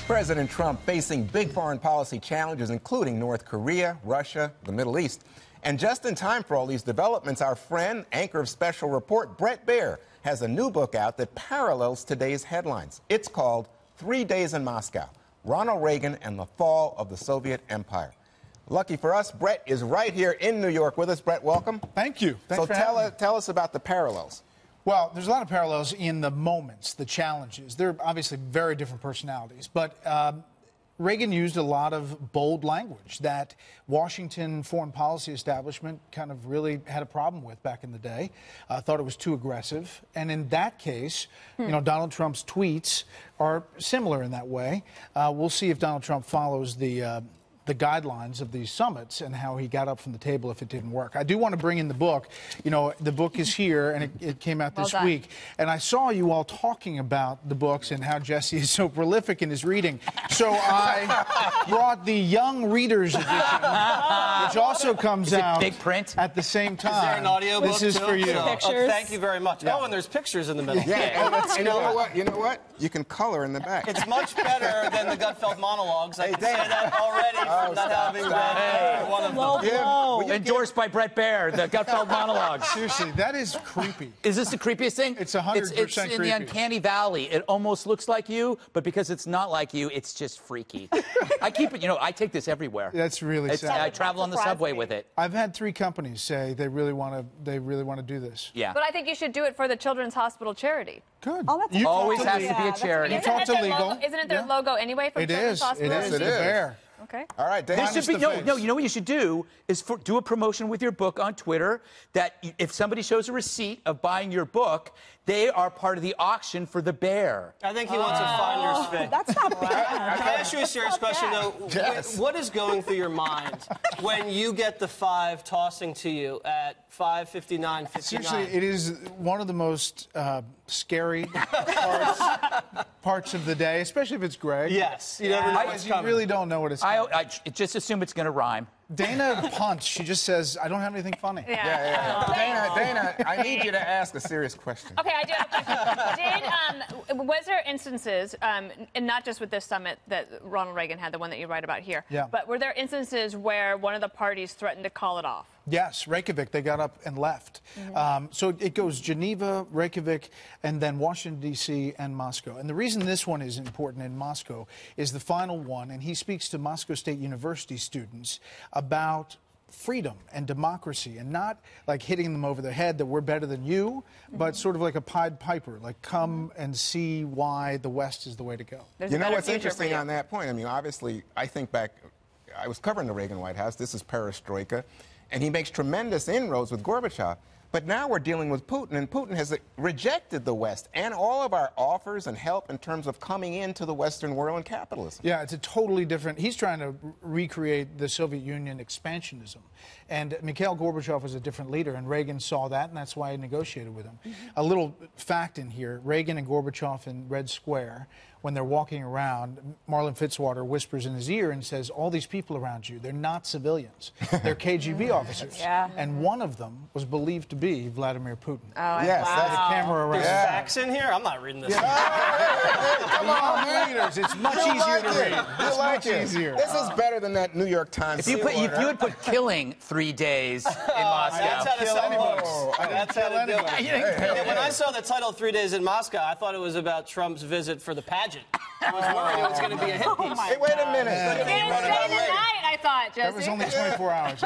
President Trump facing big foreign policy challenges, including North Korea, Russia, the Middle East. And just in time for all these developments, our friend, anchor of Special Report, Bret Baier, has a new book out that parallels today's headlines. It's called 3 Days in Moscow, Ronald Reagan and the Fall of the Soviet Empire. Lucky for us, Bret is right here in New York with us. Bret, welcome. Thank you. Thanks for having me. Tell us about the parallels. Well, there's a lot of parallels in the moments, the challenges. They're obviously very different personalities, but Reagan used a lot of bold language that Washington foreign policy establishment kind of really had a problem with back in the day. Thought it was too aggressive. And in that case, you know, Donald Trump's tweets are similar in that way. We'll see if Donald Trump follows the guidelines of these summits and how he got up from the table if it didn't work. I do want to bring in the book. You know, the book is here, and it came out this week. And I saw you all talking about the books and how Jesse is so prolific in his reading. So I brought the Young Readers Edition, which also comes out big print at the same time. Is there an audio book? This is for you. Thank you very much. Yeah. Oh, and there's pictures in the middle. Yeah. You know what? You know what? You can color in the back. It's much better than the Gutfeld monologues. I can say that already. Not having read one of them. Endorsed by Bret Baier, the Gutfeld monologue. Seriously, that is creepy. Is this the creepiest thing? It's 100% It's in the uncanny valley. It almost looks like you, but because it's not like you, it's just freaky. I keep it, you know, I take this everywhere. That's really sad. I travel on the subway with it. I've had 3 companies say they really want to do this. Yeah. But I think you should do it for the Children's Hospital charity. Good. Oh, that's always has to be a charity. Isn't it their logo anyway from Children's Hospital? It is. It is. Bear. Okay. All right, Dan. No, you know what you should do is do a promotion with your book on Twitter that if somebody shows a receipt of buying your book, they are part of the auction for the bear. I think he wants a finder's fee. That's not bad. Can I ask you a serious question, though? Yes. What is going through your mind when you get the 5 tossing to you at 5:59:59? Seriously, it is one of the most scary parts of the day, especially if it's Greg. Yes. You never know what's You coming. really don't know what it's coming. I just assume it's going to rhyme. Dana punts. She just says, I don't have anything funny. Yeah. Dana, I need you to ask a serious question. Okay, I do have a question. Was there instances, and not just with this summit that Ronald Reagan had, the one that you write about here, but were there instances where one of the parties threatened to call it off? Yes, Reykjavik, they got up and left. So it goes Geneva, Reykjavik, and then Washington, D.C., and Moscow. And the reason this one is important in Moscow is the final one, and he speaks to Moscow State University students about freedom and democracy, and not like hitting them over the head that we're better than you, but sort of like a Pied Piper, like come and see why the West is the way to go. You know what's interesting on that point? I mean, obviously, I think back, I was covering the Reagan White House. This is perestroika. And he makes tremendous inroads with Gorbachev. But now we're dealing with Putin, and Putin has rejected the West and all of our offers and help in terms of coming into the Western world and capitalism. Yeah, it's a totally different... He's trying to recreate the Soviet Union expansionism. And Mikhail Gorbachev was a different leader, and Reagan saw that, and that's why he negotiated with him. A little fact in here, Reagan and Gorbachev in Red Square, when they're walking around, Marlon Fitzwater whispers in his ear and says, all these people around you, they're not civilians. They're KGB officers. And one of them was believed to be Vladimir Putin. Oh, yes, wow. that's a camera around. There's facts in here? I'm not reading this. Come on, man. Readers, it's much easier to read. It's much easier. This is better than that New York Times. If you had put killing 3 days in Moscow. That's how to sell books. That's how to do it. When I saw the title 3 Days in Moscow, I thought it was about Trump's visit for the pageant. I was worried it was going to be a hit piece. Hey, wait a minute. You didn't stay the night, I thought, Jesse. That was only 24 hours.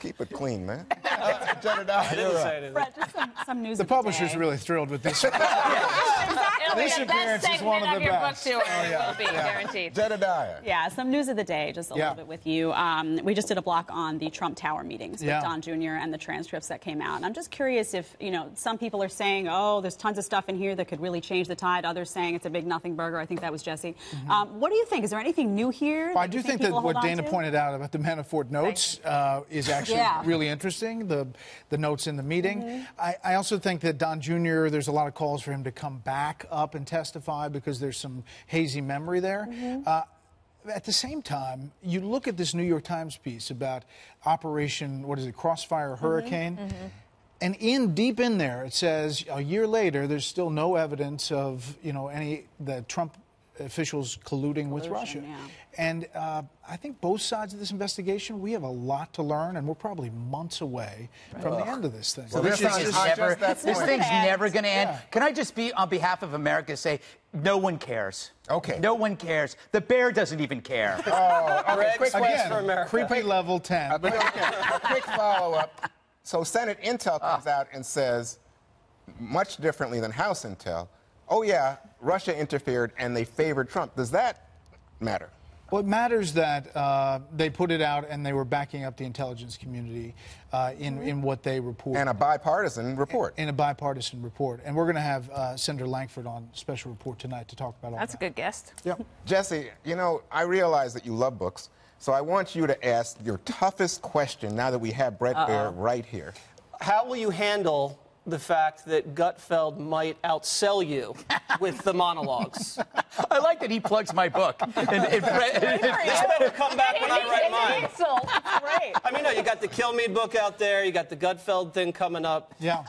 Keep it clean, man. I didn't say anything. Brett, just some news. The publisher's really thrilled with this. It'll be This the appearance best is one segment of of the your book best. tour. It will be, guaranteed. Jedediah. Yeah, some news of the day, just a little bit with you. We just did a block on the Trump Tower meetings with Don Jr. and the transcripts that came out. And I'm just curious if, you know, some people are saying, oh, there's tons of stuff in here that could really change the tide. Others saying it's a big nothing burger. I think that was Jesse. What do you think? Is there anything new here? Well, I do think that what Dana pointed out about the Manafort notes is actually really interesting, the notes in the meeting. I also think that Don Jr., there's a lot of calls for him to come back up and testify because there's some hazy memory there. At the same time, you look at this New York Times piece about Operation, what is it, Crossfire Hurricane. And deep in there, it says a year later, there's still no evidence of the Trump officials colluding with Russia. Yeah. And I think both sides of this investigation, we have a lot to learn, and we're probably months away from the end of this thing. So this thing's never going to end. Yeah. Can I just be, on behalf of America, say no one cares? Okay. No one cares. The bear doesn't even care. Oh, okay. Quick Again, for America. creepy level 10. But okay, a quick follow-up. So Senate Intel comes out and says, much differently than House Intel, oh yeah, Russia interfered and they favored Trump. Does that matter? Well, it matters that they put it out and they were backing up the intelligence community in what they report. And a bipartisan report. In a bipartisan report. And we're going to have Senator Langford on special report tonight to talk about all That's that. a good guest. Yep. Jesse, I realize that you love books, so I want you to ask your toughest question now that we have Bret Baier right here. How will you handle the fact that Gutfeld might outsell you with the monologues? I like that he plugs my book. This better come back when I write mine. Great. I mean, no, you got the Kilmeade book out there. You got the Gutfeld thing coming up. Yeah.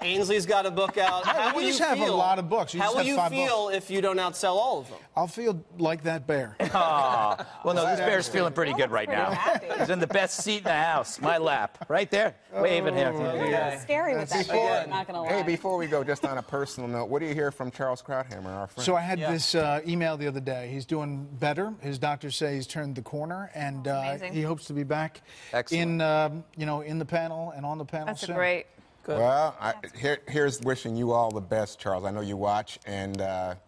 Ainsley's got a book out. How will you you just have a lot of books. You How just will have you 5 feel if you don't outsell all of them? I'll feel like that bear. Well, no, this bear's feeling pretty good right now. happy. He's in the best seat in the house, my lap, right there, waving here. It's scary with that bear, I'm not going to lie. Hey, before we go, just on a personal note, what do you hear from Charles Krauthammer, our friend? So I had this email the other day. He's doing better. His doctors say he's turned the corner, and he hopes to be back in the panel and on the panel That's soon. great. Good. Well, here's wishing you all the best, Charles. I know you watch, and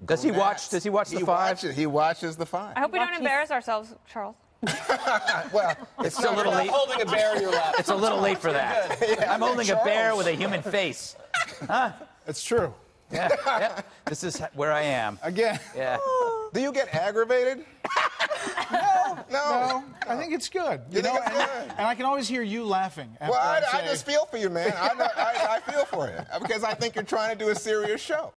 Does he watch The Five? He watches The Five. I hope we don't embarrass ourselves, Charles. Well, It's a little You're late. not holding a bear in your lap. It's a little late for that. I'm holding a bear with a human face. It's true. Yeah. This is where I am. Again. Yeah. do you get aggravated? No. I think it's good. You think it's good? And I can always hear you laughing. After Well, I say, just feel for you, man. I feel for you because I think you're trying to do a serious show.